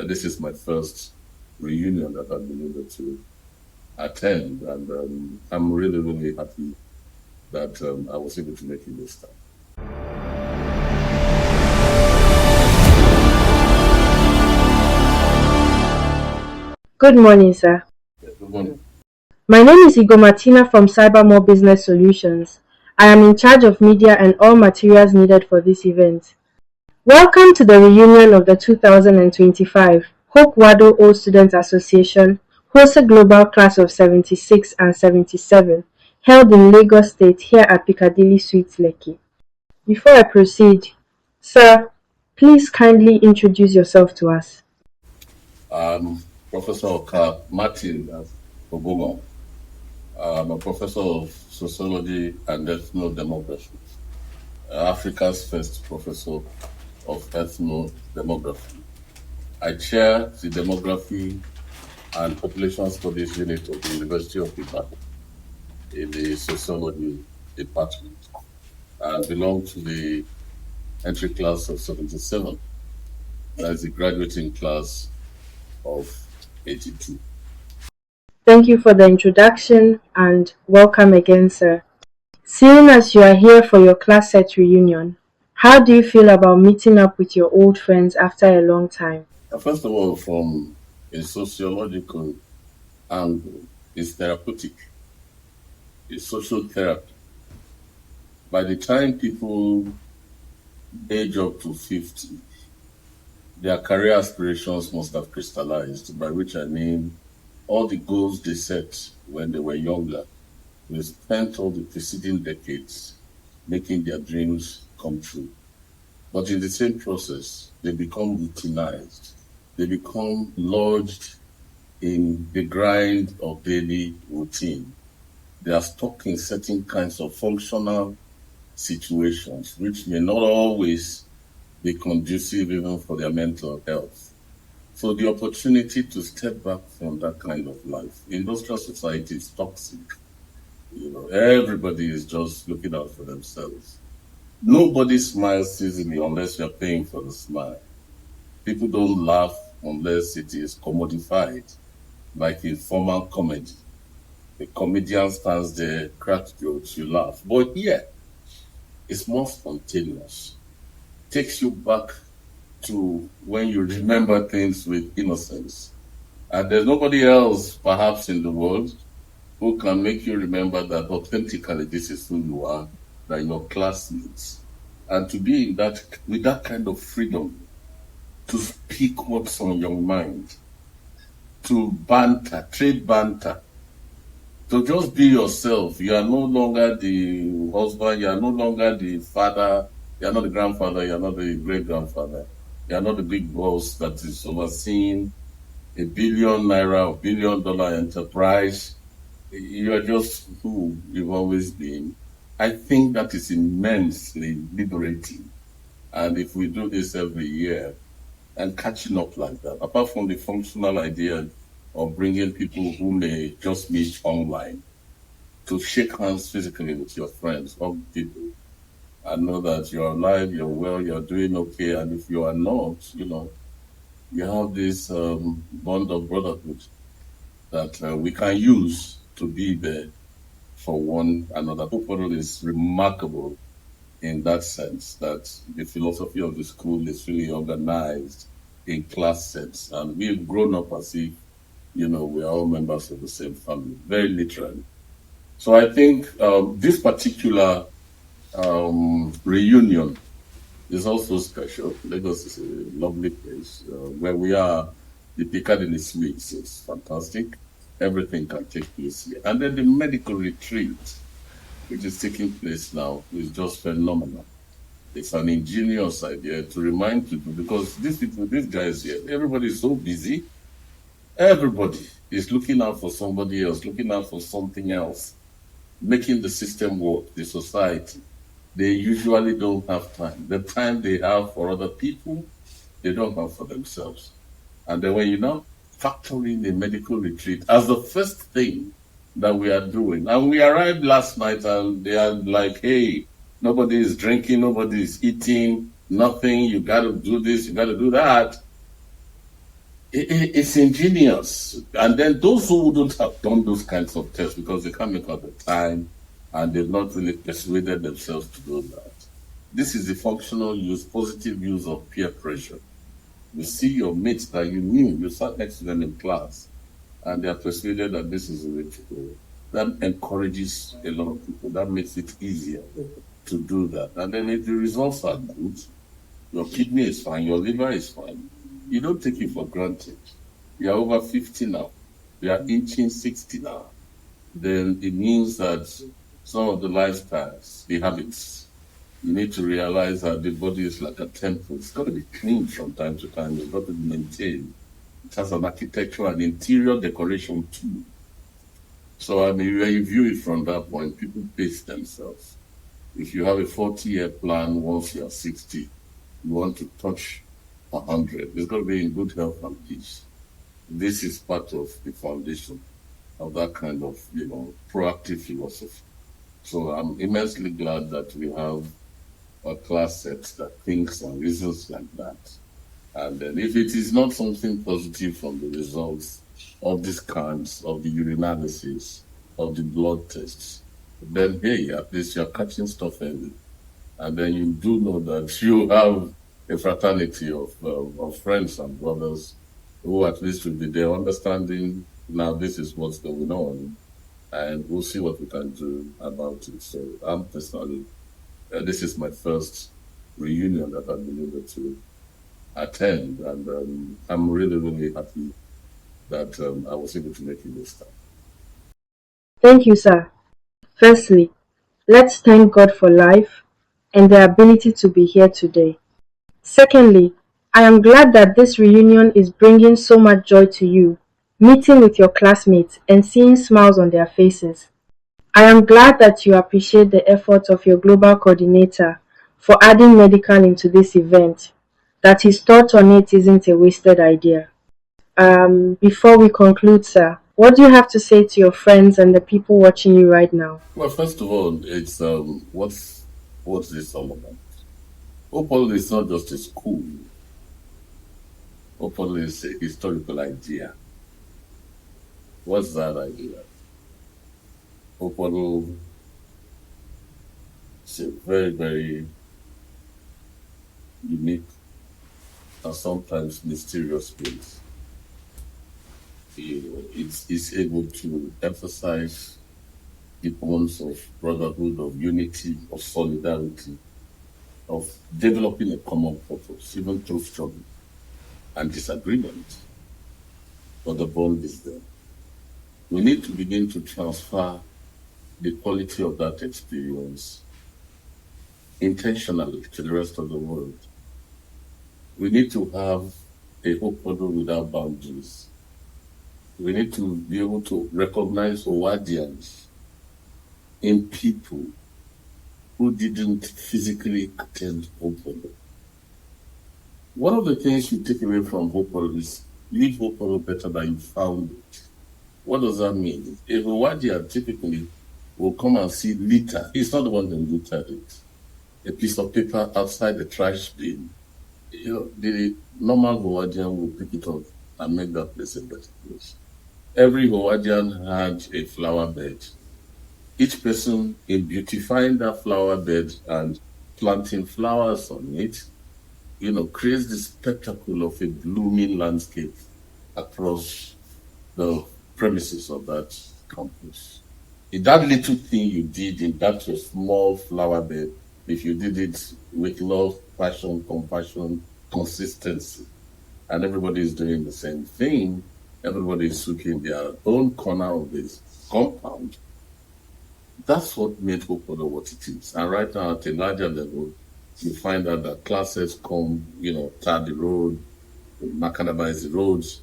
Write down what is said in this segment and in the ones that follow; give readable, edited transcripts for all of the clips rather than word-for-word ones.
This is my first reunion that I've been able to attend, and I'm really, really happy that I was able to make it this time. Good morning, sir. Yeah, good morning. My name is Oka Martins from Cybermore Business Solutions. I am in charge of media and all materials needed for this event. Welcome to the reunion of the 2025 Hope Wado Old Students Association hosted Global Class of 76 and 77 held in Lagos State here at Piccadilly Suites Lekki. Before I proceed, sir, please kindly introduce yourself to us. Professor Oka Martins Ogomo. I'm a professor of Sociology and Ethno-Demography, Africa's first professor of Ethno-Demography. I chair the Demography and Population Studies Unit of the University of Ibadan in the Sociology Department and belong to the entry class of 77. That is the graduating class of 82. Thank you for the introduction and welcome again, sir. Seeing as you are here for your class set reunion, how do you feel about meeting up with your old friends after a long time? First of all, from a sociological angle, it's therapeutic. It's social therapy. By the time people age up to 50, their career aspirations must have crystallized, by which I mean all the goals they set when they were younger. They spent all the preceding decades making their dreams come true. But in the same process, they become routinized. They become lodged in the grind of daily routine. They are stuck in certain kinds of functional situations, which may not always be conducive even for their mental health. So the opportunity to step back from that kind of life, industrial society is toxic. Everybody is just looking out for themselves. Nobody smiles easily unless you're paying for the smile. People don't laugh unless it is commodified, like in formal comedy. The comedian stands there, cracks jokes, you laugh. But here, it's more spontaneous. Takes you back to when you remember things with innocence. And there's nobody else, perhaps, in the world who can make you remember that authentically this is who you are, than your classmates. And to be in that with that kind of freedom to speak what's on your mind, to banter, trade banter, to just be yourself. You are no longer the husband, you are no longer the father, you are not the grandfather, you are not the great-grandfather. You are not the big boss that is overseeing $1 billion or $1 billion enterprise. You are just who you've always been. I think that is immensely liberating. And if we do this every year and catching up like that, apart from the functional idea of bringing people who may just meet online to shake hands physically with your friends, hug people, and know that you're alive, you're well, you're doing okay. And if you are not, you have this bond of brotherhood that we can use to be there for one another. Popolo is remarkable in that sense, that the philosophy of the school is really organized in class sets. And we've grown up as if, we are all members of the same family, very literally. So I think this particular reunion is also special. Lagos is a lovely place. Where we are, the Piccadilly Suites is fantastic. Everything can take place here. And then the medical retreat, which is taking place now, is just phenomenal. It's an ingenious idea to remind people, because these guys here, everybody is so busy. Everybody is looking out for somebody else, looking out for something else, making the system work, the society. They usually don't have time. The time they have for other people, they don't have for themselves. And then when you now factor in a medical retreat as the first thing that we are doing, and we arrived last night and they are like, hey, nobody is drinking, nobody is eating, nothing, you got to do this, you got to do that. It's ingenious. And then those who wouldn't have done those kinds of tests because they can't make out the time and they've not really persuaded themselves to do that. This is the functional use, positive use of peer pressure. You see your mates that you knew, you sat next to them in class, and they are persuaded that this is the way to go. That encourages a lot of people. That makes it easier to do that. And then if the results are good, your kidney is fine, your liver is fine, you don't take it for granted. You are over 50 now. You are inching 60 now. Then it means that some of the lifestyles, the habits, you need to realize that the body is like a temple. It's got to be cleaned from time to time. It's got to be maintained. It has an architecture and interior decoration too. So I mean, when you view it from that point, people pace themselves. If you have a 40-year plan, once you're 60, you want to touch 100. It's got to be in good health and peace. This is part of the foundation of that kind of, proactive philosophy. So I'm immensely glad that we have a class set that thinks and reasons like that. And then if it is not something positive from the results of the scans, of the urinalysis, of the blood tests, then hey, at least you're catching stuff early. And then you do know that you have a fraternity of friends and brothers who at least will be there understanding now this is what's going on and we'll see what we can do about it. So I'm personally, this is my first reunion that I've been able to attend, and I'm really, really happy that I was able to make it this time. Thank you, sir. Firstly, let's thank God for life and the ability to be here today. Secondly, I am glad that this reunion is bringing so much joy to you, meeting with your classmates and seeing smiles on their faces. I am glad that you appreciate the efforts of your global coordinator for adding medical into this event, that his thought on it isn't a wasted idea. Before we conclude, sir, what do you have to say to your friends and the people watching you right now? Well, first of all, it's what's this all about? Opal is not just a school. Opal is a historical idea. What's that idea? Opal is a very, very unique and sometimes mysterious place. It's able to emphasize the bonds of brotherhood, of unity, of solidarity, of developing a common purpose, even through struggle and disagreement. But the bond is there. We need to begin to transfer the quality of that experience intentionally to the rest of the world. We need to have a hope without boundaries. We need to be able to recognize Owadians in people who didn't physically attend Hopolo. One of the things you take away from Hopolo is leave Hopolo better than you found it. What does that mean? A Howadian typically will come and see litter. He's not the one that littered it. A piece of paper outside the trash bin. The normal Howadian will pick it up and make that place a better place. Every Howadian had a flower bed. Each person in beautifying that flower bed and planting flowers on it, creates the spectacle of a blooming landscape across the premises of that campus. In that little thing you did in that your small flower bed, if you did it with love, passion, compassion, consistency, and everybody is doing the same thing, everybody is sweeping their own corner of this compound, that's what made Hopolo what it is. And right now, at a larger level, you find out that classes come, tar the road, macadamize the roads,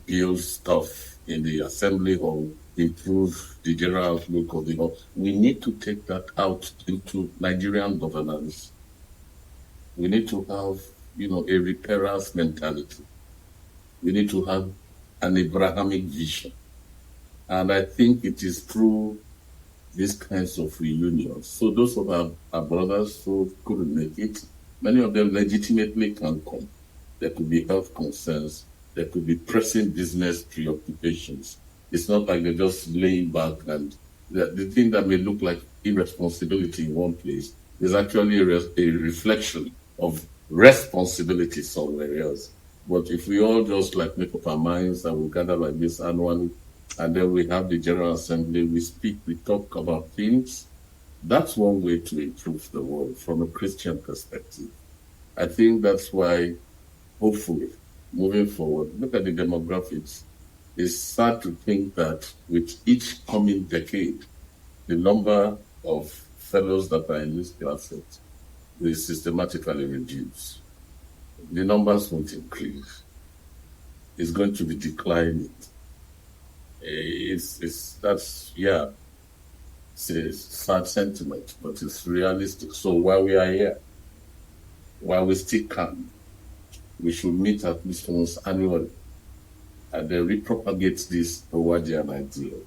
build stuff in the assembly hall, improve the general outlook of the hall. We need to take that out into Nigerian governance. We need to have, a repairer's mentality. We need to have an Abrahamic vision. And I think it is through these kinds of reunions. So those of our brothers who couldn't make it, many of them legitimately can come. There could be health concerns. There could be pressing business preoccupations. It's not like they're just laying back, and the thing that may look like irresponsibility in one place is actually a reflection of responsibility somewhere else. But if we all just like make up our minds and we gather like this annually, and then we have the General Assembly, we speak, we talk about things, that's one way to improve the world from a Christian perspective. I think that's why, hopefully, moving forward, look at the demographics. It's sad to think that with each coming decade, the number of fellows that are in this classes will systematically reduce. The numbers won't increase. It's going to be declining. It's a sad sentiment, but it's realistic. So while we are here, while we still can, we should meet at least once annually and then repropagate this Edwardian ideal.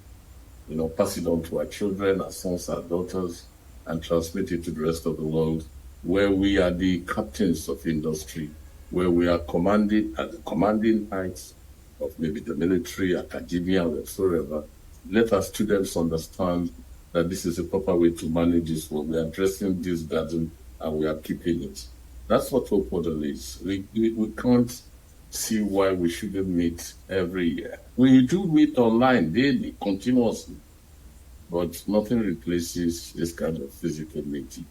Pass it on to our children, our sons, our daughters, and transmit it to the rest of the world, where we are the captains of industry, where we are commanding at the commanding heights of maybe the military, academia, whatsoever. Let our students understand that this is a proper way to manage this world. We are addressing this garden and we are keeping it. That's what hope model is. We can't see why we shouldn't meet every year. We do meet online daily, continuously, but nothing replaces this kind of physical meeting,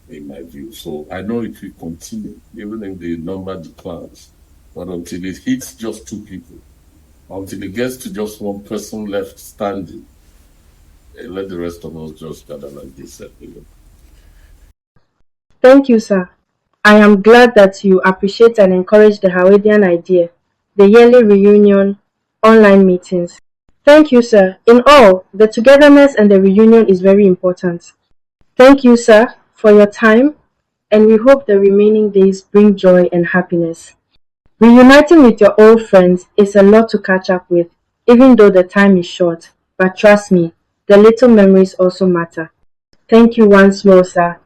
in my view. So I know it will continue, even if the number declines, but until it hits just two people, until it gets to just one person left standing, let the rest of us just gather like this. Thank you, sir. I am glad that you appreciate and encourage the Hawaiian idea, the yearly reunion, online meetings. Thank you, sir. In all, the togetherness and the reunion is very important. Thank you, sir, for your time, and we hope the remaining days bring joy and happiness. Reuniting with your old friends is a lot to catch up with, even though the time is short. But trust me, the little memories also matter. Thank you once more, sir.